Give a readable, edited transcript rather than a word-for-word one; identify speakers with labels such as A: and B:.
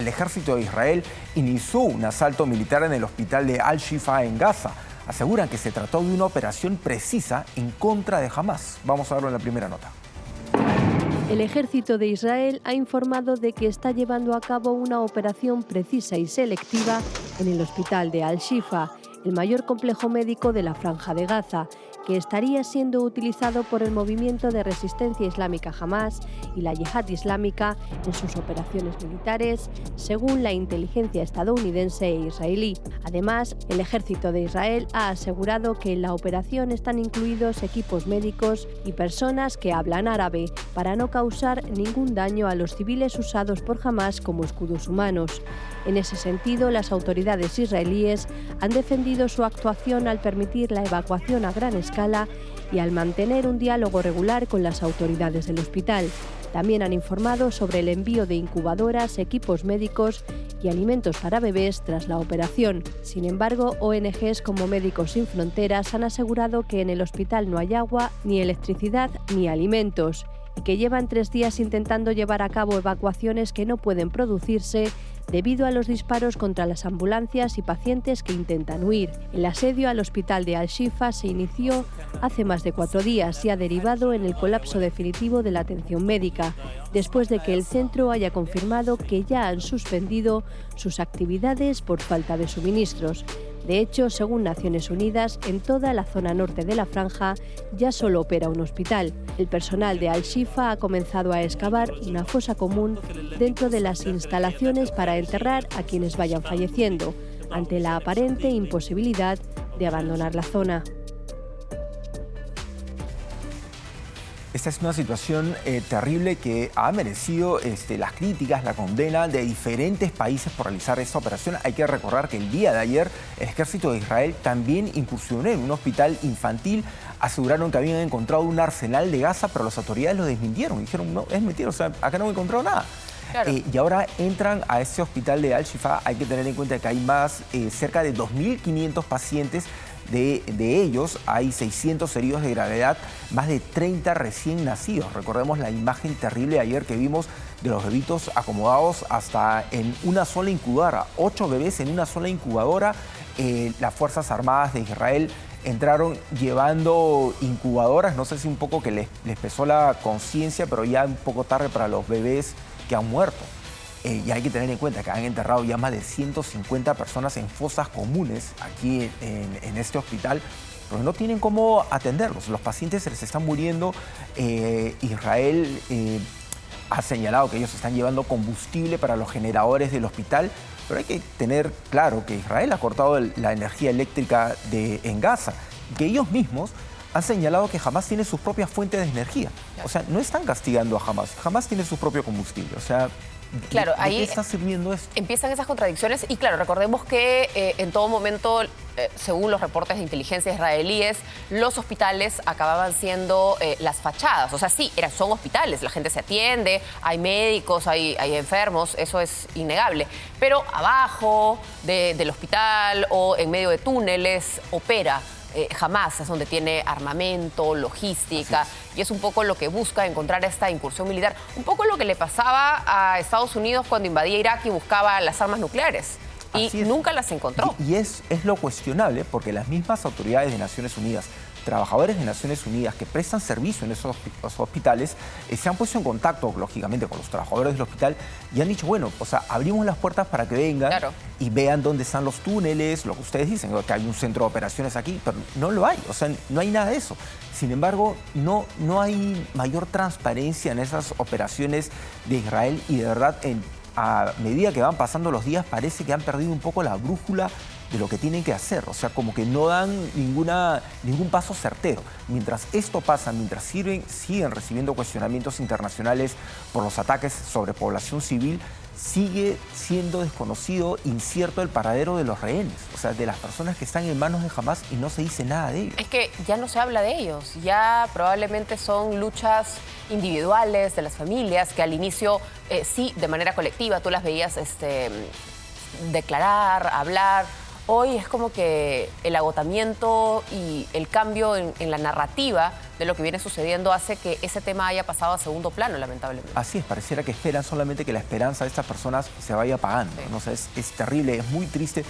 A: El ejército de Israel inició un asalto militar en el hospital de Al-Shifa en Gaza. Aseguran que se trató de una operación precisa en contra de Hamás. Vamos a verlo en la primera nota.
B: El ejército de Israel ha informado de que está llevando a cabo una operación precisa y selectiva en el hospital de Al-Shifa, el mayor complejo médico de la Franja de Gaza, que estaría siendo utilizado por el movimiento de resistencia islámica Hamás y la Yihad islámica en sus operaciones militares, según la inteligencia estadounidense e israelí. Además, el ejército de Israel ha asegurado que en la operación están incluidos equipos médicos y personas que hablan árabe para no causar ningún daño a los civiles usados por Hamás como escudos humanos. En ese sentido, las autoridades israelíes han defendido su actuación al permitir la evacuación a gran escala y al mantener un diálogo regular con las autoridades del hospital. También han informado sobre el envío de incubadoras, equipos médicos y alimentos para bebés tras la operación. Sin embargo, ONGs como Médicos Sin Fronteras han asegurado que en el hospital no hay agua, ni electricidad, ni alimentos, y que llevan 3 días intentando llevar a cabo evacuaciones que no pueden producirse debido a los disparos contra las ambulancias y pacientes que intentan huir. El asedio al hospital de Al-Shifa se inició hace más de 4 días y ha derivado en el colapso definitivo de la atención médica, después de que el centro haya confirmado que ya han suspendido sus actividades por falta de suministros. De hecho, según Naciones Unidas, en toda la zona norte de la franja ya solo opera un hospital. El personal de Al-Shifa ha comenzado a excavar una fosa común dentro de las instalaciones para enterrar a quienes vayan falleciendo, ante la aparente imposibilidad de abandonar la zona.
A: Esta es una situación terrible que ha merecido las críticas, la condena de diferentes países por realizar esta operación. Hay que recordar que el día de ayer el ejército de Israel también incursionó en un hospital infantil. Aseguraron que habían encontrado un arsenal de Gaza, pero las autoridades lo desmintieron. Dijeron, no, es mentira, o sea, acá no he encontrado nada. Claro. Y ahora entran a este hospital de Al-Shifa. Hay que tener en cuenta que hay más, cerca de 2.500 pacientes. De ellos hay 600 heridos de gravedad, más de 30 recién nacidos. Recordemos la imagen terrible ayer que vimos de los bebitos acomodados hasta en una sola incubadora. 8 bebés en una sola incubadora. Las Fuerzas Armadas de Israel entraron llevando incubadoras. No sé si un poco que les pesó la conciencia, pero ya un poco tarde para los bebés que han muerto. Y hay que tener en cuenta que han enterrado ya más de 150 personas en fosas comunes aquí en este hospital, pero no tienen cómo atenderlos. Los pacientes se les están muriendo. Israel ha señalado que ellos están llevando combustible para los generadores del hospital, pero hay que tener claro que Israel ha cortado la energía eléctrica en Gaza, que ellos mismos han señalado que Hamás tiene sus propias fuentes de energía. O sea, no están castigando a Hamás. Hamás tiene su propio combustible. O sea,
C: claro,
A: ¿de qué está sirviendo esto?
C: Empiezan esas contradicciones y claro, recordemos que en todo momento, según los reportes de inteligencia israelíes, los hospitales acababan siendo las fachadas. O sea, sí, son hospitales, la gente se atiende, hay médicos, hay enfermos, eso es innegable. Pero abajo del hospital o en medio de túneles opera Hamás, es donde tiene armamento, logística, y es un poco lo que busca encontrar esta incursión militar. Un poco lo que le pasaba a Estados Unidos cuando invadía Irak y buscaba las armas nucleares. Y nunca las encontró.
A: Y es lo cuestionable, porque las mismas autoridades de Naciones Unidas, trabajadores de Naciones Unidas que prestan servicio en esos hospitales, se han puesto en contacto, lógicamente, con los trabajadores del hospital y han dicho, bueno, o sea, abrimos las puertas para que vengan y vean dónde están los túneles, lo que ustedes dicen, que hay un centro de operaciones aquí, pero no lo hay, o sea, no hay nada de eso. Sin embargo, no hay mayor transparencia en esas operaciones de Israel y de verdad, a medida que van pasando los días, parece que han perdido un poco la brújula de lo que tienen que hacer. O sea, como que no dan ningún paso certero. Mientras esto pasa, mientras siguen recibiendo cuestionamientos internacionales por los ataques sobre población civil, sigue siendo desconocido, incierto el paradero de los rehenes, o sea, de las personas que están en manos de Hamás y no se dice nada de ellos.
C: Es que ya no se habla de ellos, ya probablemente son luchas individuales de las familias que al inicio, sí, de manera colectiva, tú las veías declarar, hablar. Hoy es como que el agotamiento y el cambio en la narrativa de lo que viene sucediendo hace que ese tema haya pasado a segundo plano, lamentablemente.
A: Así es, pareciera que esperan solamente que la esperanza de estas personas se vaya apagando.
C: Sí.
A: ¿No? O sea, es terrible, es muy triste.